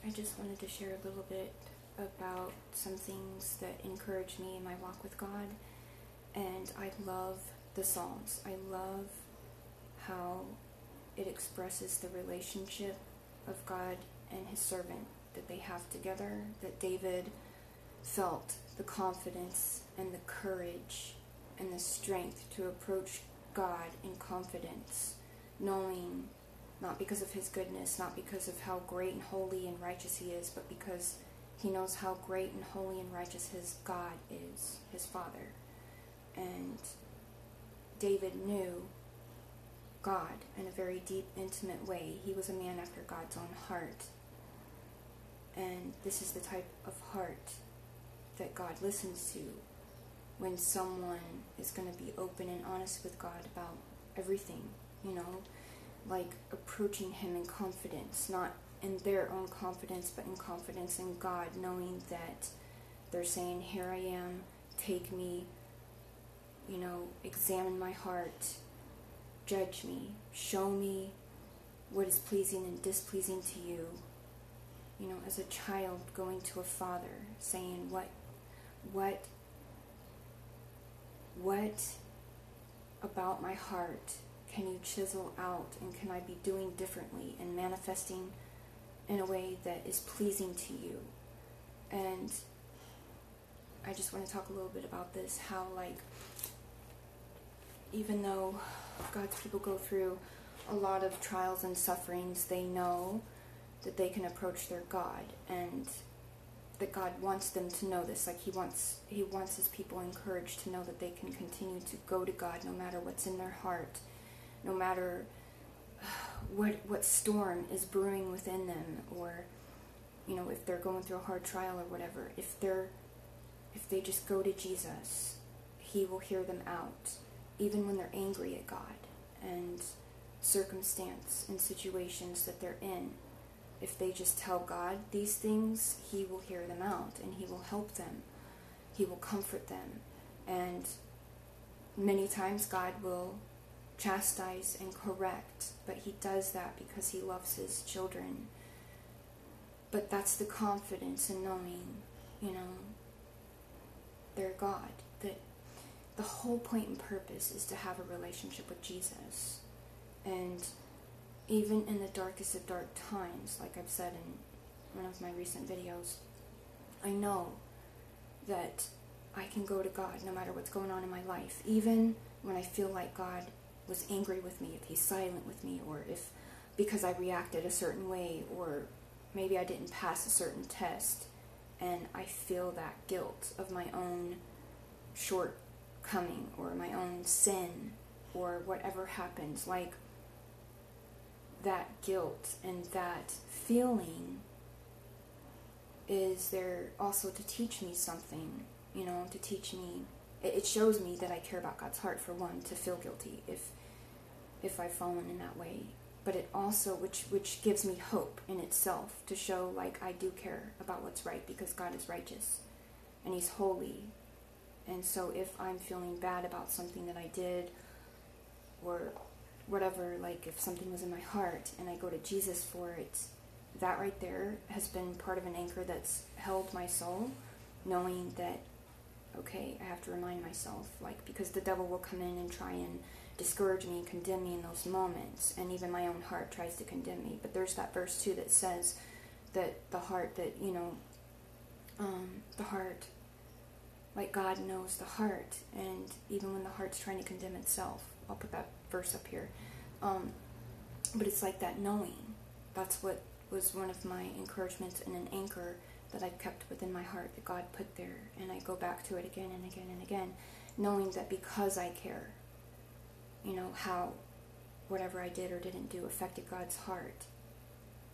I just wanted to share a little bit about some things that encourage me in my walk with God. And I love the Psalms. I love how it expresses the relationship of God and his servant that they have together, that David felt the confidence and the courage and the strength to approach God in confidence, knowing not because of his goodness, not because of how great and holy and righteous he is, but because he knows how great and holy and righteous his God is, his Father. And David knew God in a very deep, intimate way. He was a man after God's own heart. And this is the type of heart that God listens to when someone is going to be open and honest with God about everything, like approaching him in confidence, not in their own confidence, but in confidence in God, knowing that they're saying, here I am, take me, examine my heart, judge me, show me what is pleasing and displeasing to you. As a child going to a father, saying, what about my heart can you chisel out, and can I be doing differently and manifesting in a way that is pleasing to you? And I just want to talk a little bit about this, how even though God's people go through a lot of trials and sufferings, they know that they can approach their God, and that God wants them to know this. He wants his people encouraged to know that they can continue to go to God no matter what's in their heart, no matter what storm is brewing within them, or if they're going through a hard trial or whatever. If they just go to Jesus, he will hear them out, even when they're angry at God and circumstance and situations that they're in. If they just tell God these things, he will hear them out, and he will help them. He will comfort them. And many times God will chastise and correct, but he does that because he loves his children. But that's the confidence in knowing, their God. That the whole point and purpose is to have a relationship with Jesus. And even in the darkest of dark times, like I've said in one of my recent videos, I know that I can go to God no matter what's going on in my life. Even when I feel like God was angry with me, if he's silent with me, or if because I reacted a certain way, or maybe I didn't pass a certain test, and I feel that guilt of my own shortcoming or my own sin or whatever happens, that guilt and that feeling is there also to teach me something, to teach me. It shows me that I care about God's heart, for one, to feel guilty if I've fallen in that way. But it also, which gives me hope in itself, to show I do care about what's right, because God is righteous and he's holy. And so if I'm feeling bad about something that I did, or whatever, if something was in my heart and I go to Jesus for it, that right there has been part of an anchor that's held my soul, knowing that, okay, I have to remind myself, because the devil will come in and try and discourage me and condemn me in those moments, and even my own heart tries to condemn me. But there's that verse too that says that the heart, that, the heart, God knows the heart, and even when the heart's trying to condemn itself, I'll put that verse up here. But it's that knowing. That's what was one of my encouragements and an anchor that I've kept within my heart, that God put there. And I go back to it again and again and again, knowing that because I care, how whatever I did or didn't do affected God's heart,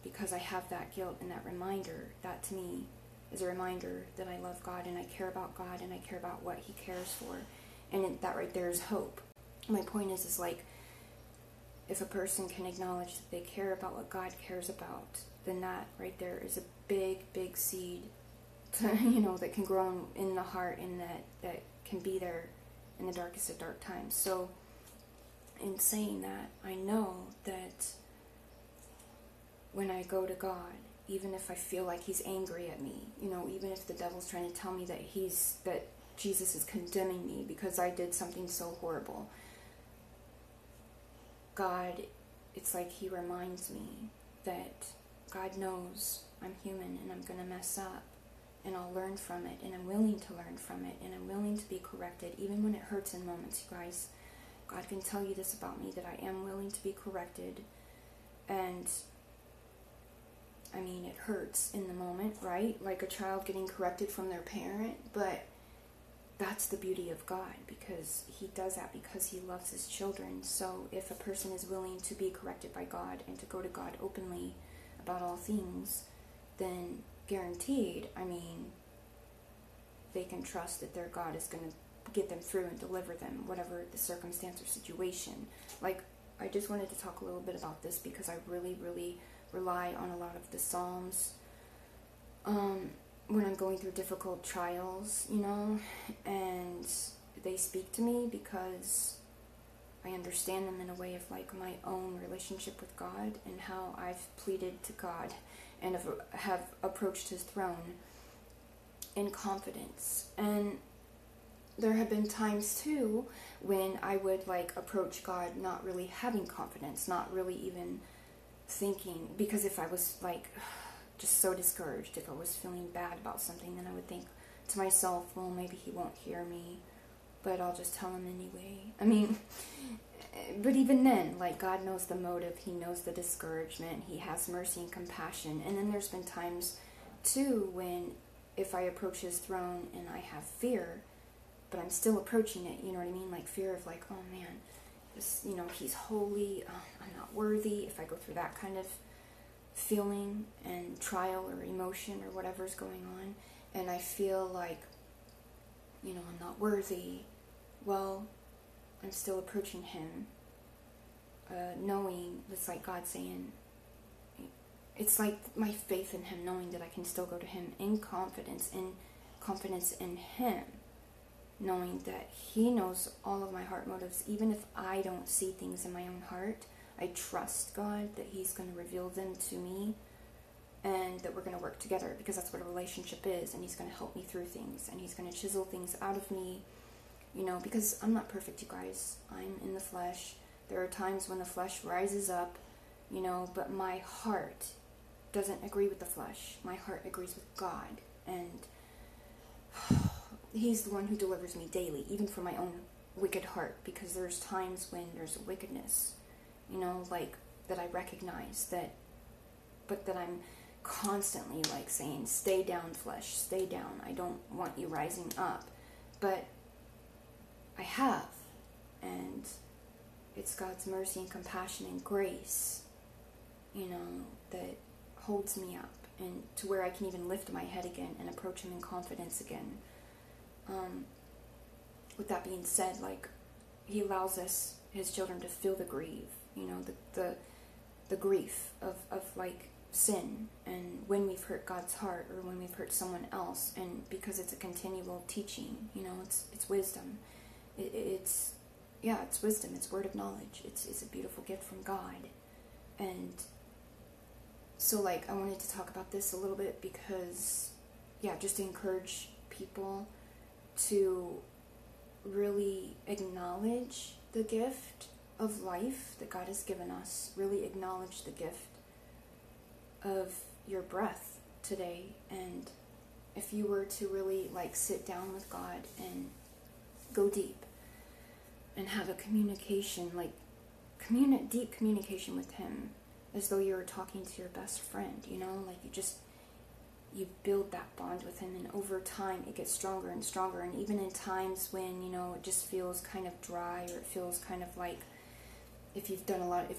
because I have that guilt and that reminder, that to me is a reminder that I love God and I care about God and I care about what he cares for. And that right there is hope. My point is if a person can acknowledge that they care about what God cares about, then that right there is a big, big seed to, that can grow in the heart, and that can be there in the darkest of dark times. So in saying that, I know that when I go to God even if I feel like he's angry at me, even if the devil's trying to tell me that Jesus is condemning me because I did something so horrible. God, it's like he reminds me that God knows I'm human and I'm going to mess up, and I'll learn from it, and I'm willing to learn from it, and I'm willing to be corrected, even when it hurts in moments, you guys. God can tell you this about me, that I am willing to be corrected, and I mean, it hurts in the moment, right? Like a child getting corrected from their parent, but that's the beauty of God, because he does that because he loves his children. So if a person is willing to be corrected by God and to go to God openly about all things, then guaranteed, I mean, they can trust that their God is going to get them through and deliver them, whatever the circumstance or situation. Like, I just wanted to talk a little bit about this because I really, really rely on a lot of the Psalms when I'm going through difficult trials, and they speak to me because I understand them in a way of like my own relationship with God and how I've pleaded to God and have approached his throne in confidence. And there have been times too when I would like approach God not really having confidence, not really even thinking, because if I was like just so discouraged, if I was feeling bad about something, then I would think to myself, well, maybe he won't hear me, but I'll just tell him anyway. I mean, but even then, like, God knows the motive, he knows the discouragement, he has mercy and compassion. And then there's been times too when if I approach his throne and I have fear, but I'm still approaching it, you know what I mean? Like fear of like, oh man, this, he's holy, I'm not worthy. If I go through that kind of feeling and trial or emotion or whatever's going on, and I feel like, I'm not worthy, well, I'm still approaching him, knowing, it's like God saying, it's like my faith in him, knowing that I can still go to him in confidence in him, knowing that he knows all of my heart motives. Even if I don't see things in my own heart, I trust God that he's going to reveal them to me, and that we're going to work together, because that's what a relationship is, and he's going to help me through things, and he's going to chisel things out of me, because I'm not perfect, you guys. I'm in the flesh. There are times when the flesh rises up, but my heart doesn't agree with the flesh. My heart agrees with God, and he's the one who delivers me daily, even from my own wicked heart, because there's times when there's wickedness, like that I recognize that, but that I'm constantly like saying, stay down, flesh, stay down. I don't want you rising up. But I have, and it's God's mercy and compassion and grace, that holds me up, and to where I can even lift my head again and approach him in confidence again. With that being said, like, he allows us, his children, to feel the grief, the grief of like sin, and when we've hurt God's heart, or when we've hurt someone else, and because it's a continual teaching, it's wisdom. It's wisdom, it's word of knowledge, it's a beautiful gift from God. And so, like, I wanted to talk about this a little bit because, just to encourage people to really acknowledge the gift of life that God has given us, really acknowledge the gift of your breath today. And if you were to really, like, sit down with God and go deep and have a communication, like, deep communication with him, as though you were talking to your best friend, like you build that bond with him, and over time it gets stronger and stronger. And even in times when, it just feels kind of dry, or it feels kind of like, if you've done a lot,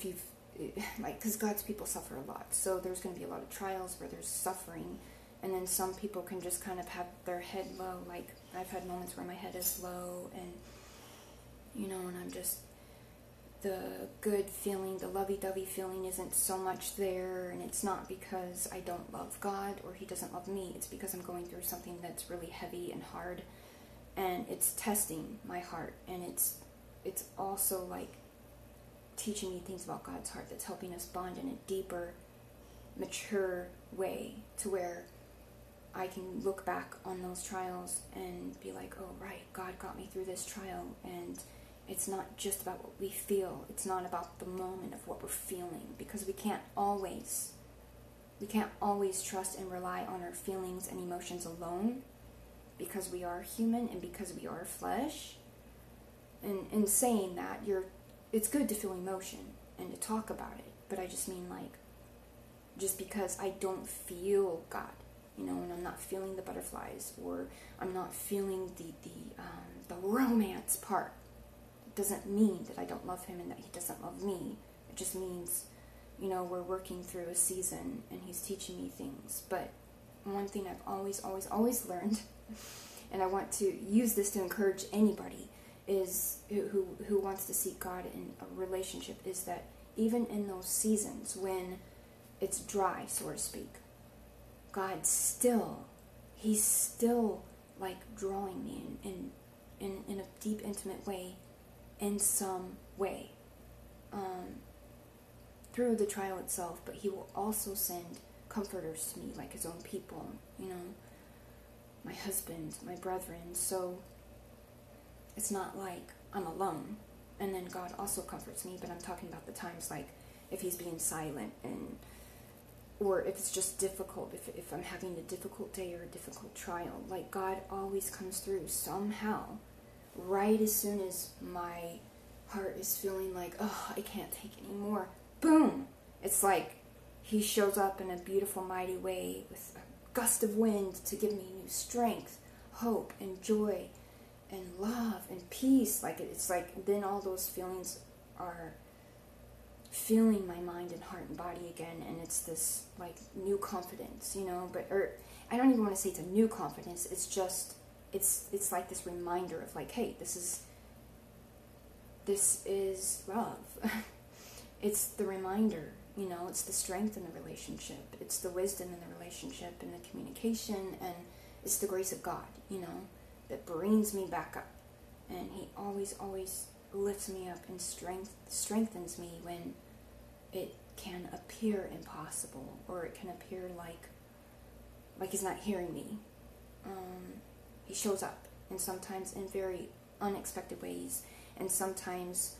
because God's people suffer a lot, so there's going to be a lot of trials where there's suffering, and then some people can just kind of have their head low. Like, I've had moments where my head is low, and and I'm just, the good feeling, the lovey-dovey feeling isn't so much there, and it's not because I don't love God or he doesn't love me. It's because I'm going through something that's really heavy and hard, and it's testing my heart, and it's also like teaching me things about God's heart that's helping us bond in a deeper mature way to where I can look back on those trials and be like, oh, right, God got me through this trial. And it's not just about what we feel. It's not about the moment of what we're feeling, because we can't always trust and rely on our feelings and emotions alone, because we are human and because we are flesh. And in saying that, it's good to feel emotion and to talk about it, but I just mean, like, just because I don't feel God, and I'm not feeling the butterflies, or I'm not feeling the romance part, it doesn't mean that I don't love him and that he doesn't love me. It just means, we're working through a season and he's teaching me things. But one thing I've always learned, and I want to use this to encourage anybody is who wants to seek God in a relationship, is that even in those seasons when it's dry, so to speak, God he's still like drawing me in a deep, intimate way, in some way, through the trial itself. But he will also send comforters to me, like his own people, my husband, my brethren. So it's not like I'm alone, and then God also comforts me. But I'm talking about the times, like, if he's being silent, or if it's just difficult, if I'm having a difficult day or a difficult trial, like, God always comes through somehow, right as soon as my heart is feeling like, oh, I can't take any more. Boom! It's like he shows up in a beautiful, mighty way with a gust of wind to give me new strength, hope, and joy, and love, and peace. Like, it's like then all those feelings are filling my mind and heart and body again, and it's this like new confidence, or I don't even want to say it's a new confidence. It's just it's like this reminder of like, hey, this is love. It's the reminder, it's the strength in the relationship, it's the wisdom in the relationship and the communication, and it's the grace of God, that brings me back up. And he always lifts me up and strengthens me when it can appear impossible, or it can appear like he's not hearing me. He shows up, and sometimes in very unexpected ways, and sometimes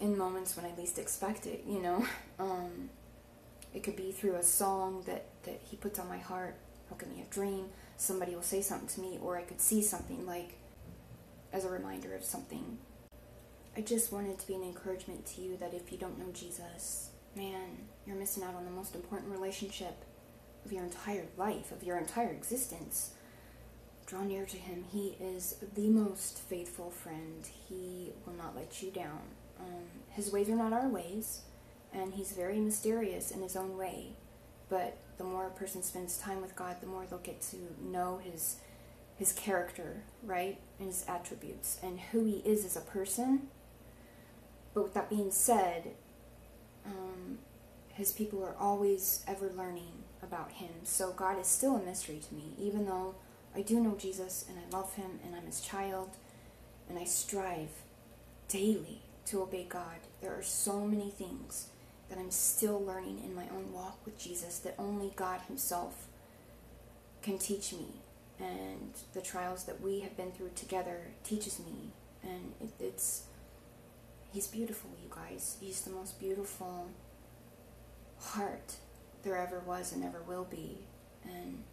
in moments when I least expect it, It could be through a song that he puts on my heart. He'll give me a dream. Somebody will say something to me, or I could see something, like as a reminder of something. I just wanted to be an encouragement to you that if you don't know Jesus, man, you're missing out on the most important relationship of your entire life, of your entire existence. Draw near to him. He is the most faithful friend. He will not let you down. His ways are not our ways, and he's very mysterious in his own way. But the more a person spends time with God, the more they'll get to know his character, right? And his attributes, and who he is as a person. But with that being said, his people are always ever learning about him. So God is still a mystery to me, even though I do know Jesus, and I love him, and I'm his child, and I strive daily to obey God. There are so many things that I'm still learning in my own walk with Jesus that only God himself can teach me. And the trials that we have been through together teaches me. And he's beautiful, you guys. He's the most beautiful heart there ever was and ever will be. And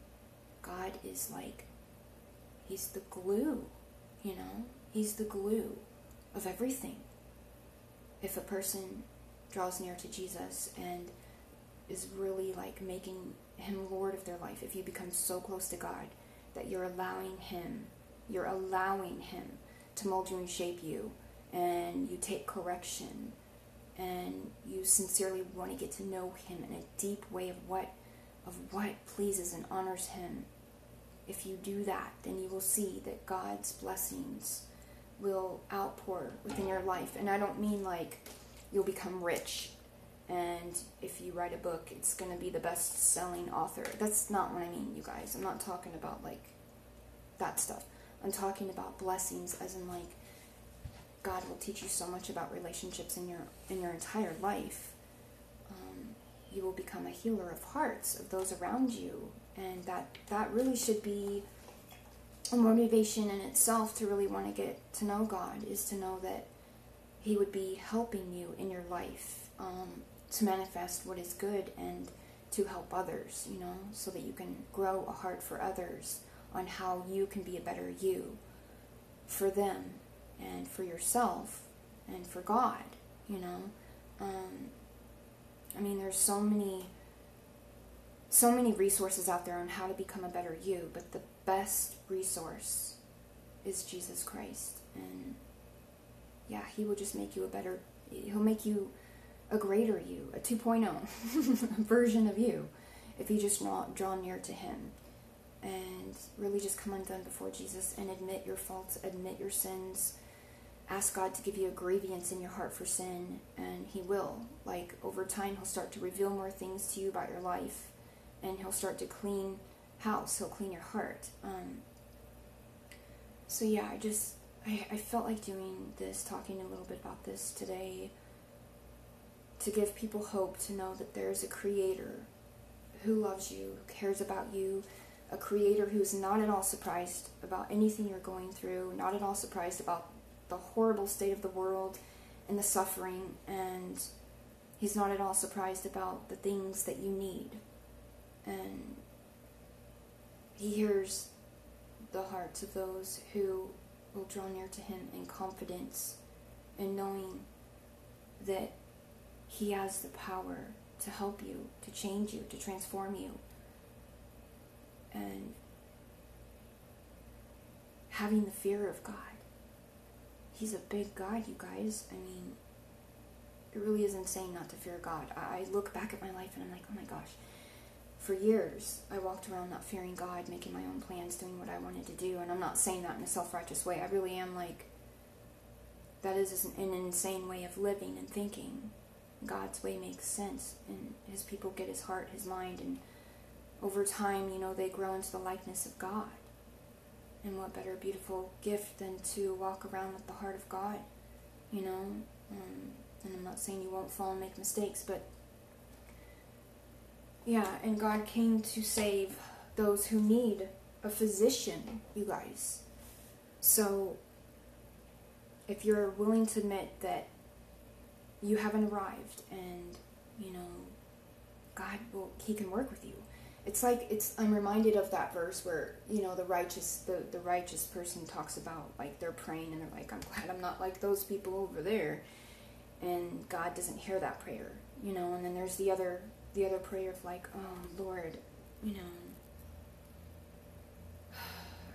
God is like, he's the glue, He's the glue of everything. If a person draws near to Jesus and is really like making him Lord of their life, if you become so close to God that you're allowing him to mold you and shape you, and you take correction, and you sincerely want to get to know him in a deep way of what pleases and honors him, if you do that, then you will see that God's blessings will outpour within your life. And I don't mean like you'll become rich, and if you write a book, it's going to be the best-selling author. That's not what I mean, you guys. I'm not talking about like that stuff. I'm talking about blessings as in like God will teach you so much about relationships in your entire life. you will become a healer of hearts of those around you. And that really should be a motivation in itself to really want to get to know God, is to know that He would be helping you in your life to manifest what is good and to help others, so that you can grow a heart for others on how you can be a better you for them and for yourself and for God, there's so many resources out there on how to become a better you, but the best resource is Jesus Christ. And yeah, He will just make you He'll make you a greater you, a 2.0 version of you, if you just draw near to Him and really just come undone before Jesus and admit your faults, admit your sins, ask God to give you a grievance in your heart for sin, and He will. Like, over time, He'll start to reveal more things to you about your life, and He'll start to clean house. He'll clean your heart. So yeah, I felt like doing this, talking a little bit about this today, to give people hope, to know that there's a Creator who loves you, who cares about you, a Creator who's not at all surprised about anything you're going through, not at all surprised about the horrible state of the world and the suffering, and He's not at all surprised about the things that you need. And He hears the hearts of those who will draw near to Him in confidence and knowing that He has the power to help you, to change you, to transform you. And having the fear of God. He's a big God, you guys. It really is insane not to fear God. I look back at my life and I'm like, oh my gosh. For years, I walked around not fearing God, making my own plans, doing what I wanted to do. And I'm not saying that in a self-righteous way. I really am like, that is an insane way of living and thinking. God's way makes sense, and His people get His heart, His mind, and over time, they grow into the likeness of God. And what better beautiful gift than to walk around with the heart of God, and I'm not saying you won't fall and make mistakes, but yeah, and God came to save those who need a physician, you guys. So if you're willing to admit that you haven't arrived, and God He can work with you. I'm reminded of that verse where the righteous person talks about, like, they're praying and they're like, I'm glad I'm not like those people over there, and God doesn't hear that prayer, and then there's the other prayer of like, oh Lord,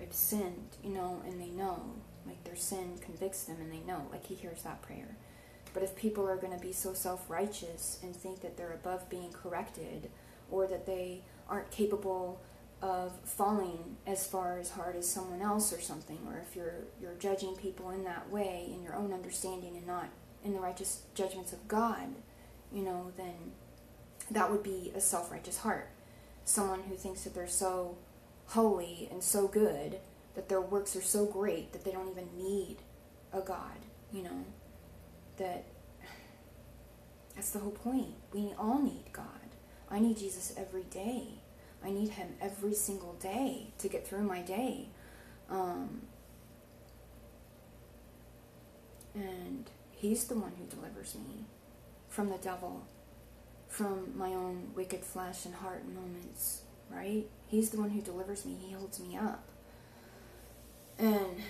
I've sinned, and they know, like, their sin convicts them and they know, like, He hears that prayer. But if people are going to be so self-righteous and think that they're above being corrected, or that they aren't capable of falling as far as hard as someone else or something, or if you're judging people in that way, in your own understanding and not in the righteous judgments of God, then that would be a self-righteous heart. Someone who thinks that they're so holy and so good, that their works are so great that they don't even need a God, that's the whole point. We all need God. I need Jesus every day. I need Him every single day to get through my day. And He's the one who delivers me from the devil, from my own wicked flesh and heart moments, right? He's the one who delivers me. He holds me up. And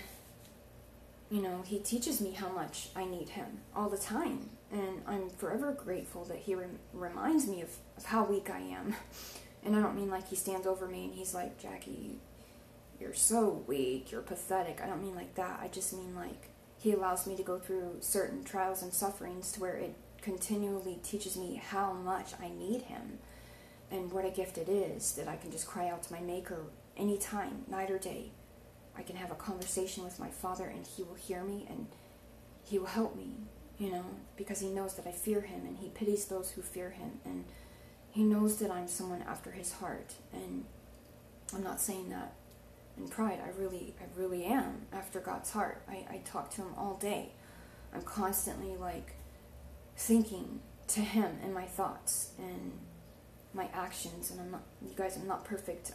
He teaches me how much I need Him all the time. And I'm forever grateful that He reminds me of how weak I am. And I don't mean like He stands over me and He's like, Jackie, you're so weak, you're pathetic. I don't mean like that. I just mean like He allows me to go through certain trials and sufferings to where it continually teaches me how much I need Him. And what a gift it is that I can just cry out to my Maker anytime, night or day. I can have a conversation with my Father and He will hear me and He will help me, because He knows that I fear Him and He pities those who fear Him, and He knows that I'm someone after His heart. And I'm not saying that in pride. I really am after God's heart. I talk to Him all day. I'm constantly like thinking to Him in my thoughts, and my actions, and you guys, I'm not perfect.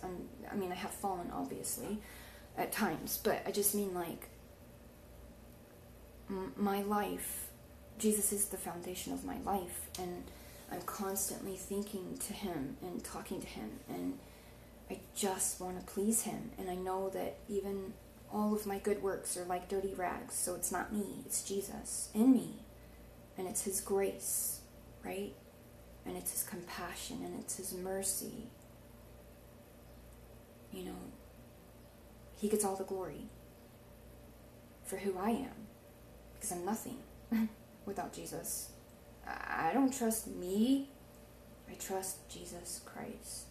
I mean, I have fallen, obviously, at times, but I just mean, like, my life, Jesus is the foundation of my life, and I'm constantly thinking to him and talking to him, and I just want to please him. And I know that even all of my good works are like dirty rags, so it's not me, it's Jesus in me, and it's his grace, right? And it's his compassion, and it's his mercy. You know, he gets all the glory for who I am, because I'm nothing without Jesus. I don't trust me, I trust Jesus Christ.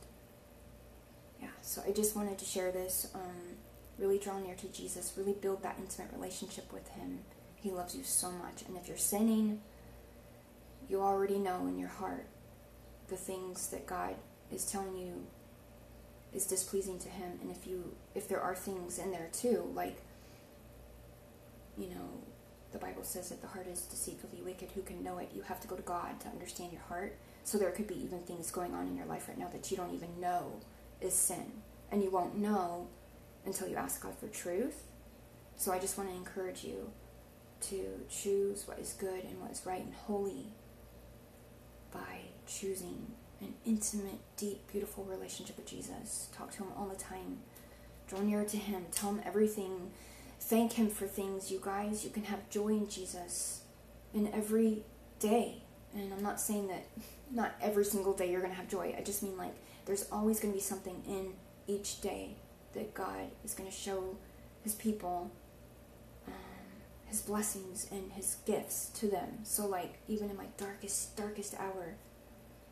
Yeah, so I just wanted to share this. Really draw near to Jesus, really build that intimate relationship with him. He loves you so much, and if you're sinning, you already know in your heart the things that God is telling you is displeasing to him. And if there are things in there too, like, you know, the Bible says that the heart is deceitfully wicked, who can know it? You have to go to God to understand your heart. So there could be even things going on in your life right now that you don't even know is sin, and you won't know until you ask God for truth. So I just want to encourage you to choose what is good and what is right and holy by choosing an intimate, deep, beautiful relationship with Jesus. Talk to him all the time. Draw near to him. Tell him everything. Thank him for things, you guys. You can have joy in Jesus in every day. And I'm not saying that not every single day you're going to have joy. I just mean, like, there's always going to be something in each day that God is going to show his people his blessings and his gifts to them. So, like, even in my darkest hour,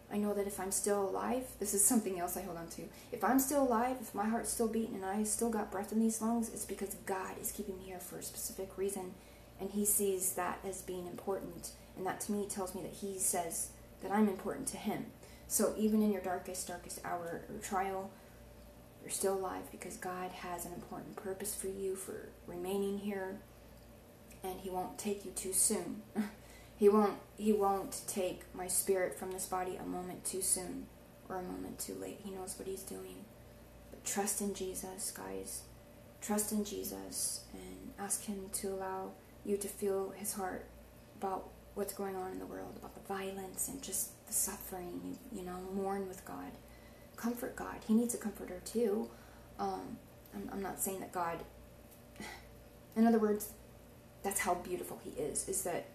I know that if I'm still alive, this is something else I hold on to. If I'm still alive, if my heart's still beating and I still got breath in these lungs, it's because God is keeping me here for a specific reason, and he sees that as being important, and that to me tells me that he says that I'm important to him. So even in your darkest hour or trial, you're still alive because God has an important purpose for you for remaining here, and he won't take you too soon. He won't take my spirit from this body a moment too soon or a moment too late. He knows what he's doing. But trust in Jesus, guys. Trust in Jesus and ask him to allow you to feel his heart about what's going on in the world, about the violence and just the suffering. You know, mourn with God. Comfort God. He needs a comforter too. I'm not saying that God... In other words, that's how beautiful he is that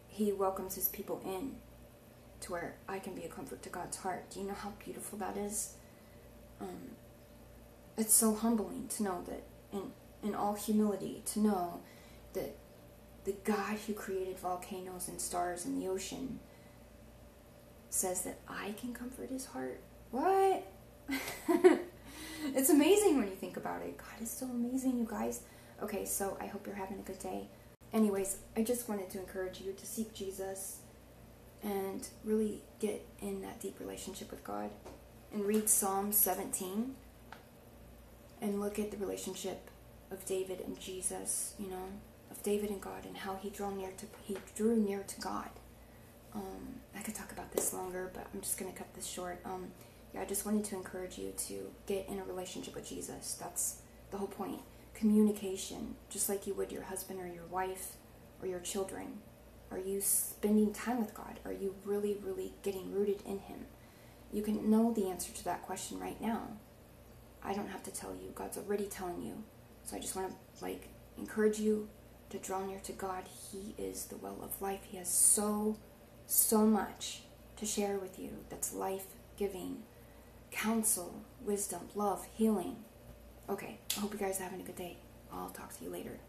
he welcomes his people in to where I can be a comfort to God's heart. Do you know how beautiful that is? It's so humbling to know that, in all humility, to know that the God who created volcanoes and stars and the ocean says that I can comfort his heart. What? It's amazing when you think about it. God is so amazing, you guys. Okay, so I hope you're having a good day. Anyways, I just wanted to encourage you to seek Jesus and really get in that deep relationship with God. And read Psalm 17 and look at the relationship of David and Jesus, you know, of David and God, and how he drew near to God. I could talk about this longer, but I'm just going to cut this short. I just wanted to encourage you to get in a relationship with Jesus. That's the whole point. Communication, just like you would your husband or your wife or your children. Are you spending time with God? Are you really, really getting rooted in him? You can know the answer to that question right now. I don't have to tell you. God's already telling you. So I just want to encourage you to draw near to God. He is the well of life. He has so much to share with you that's life-giving. Counsel, wisdom, love, healing. Okay, I hope you guys are having a good day. I'll talk to you later.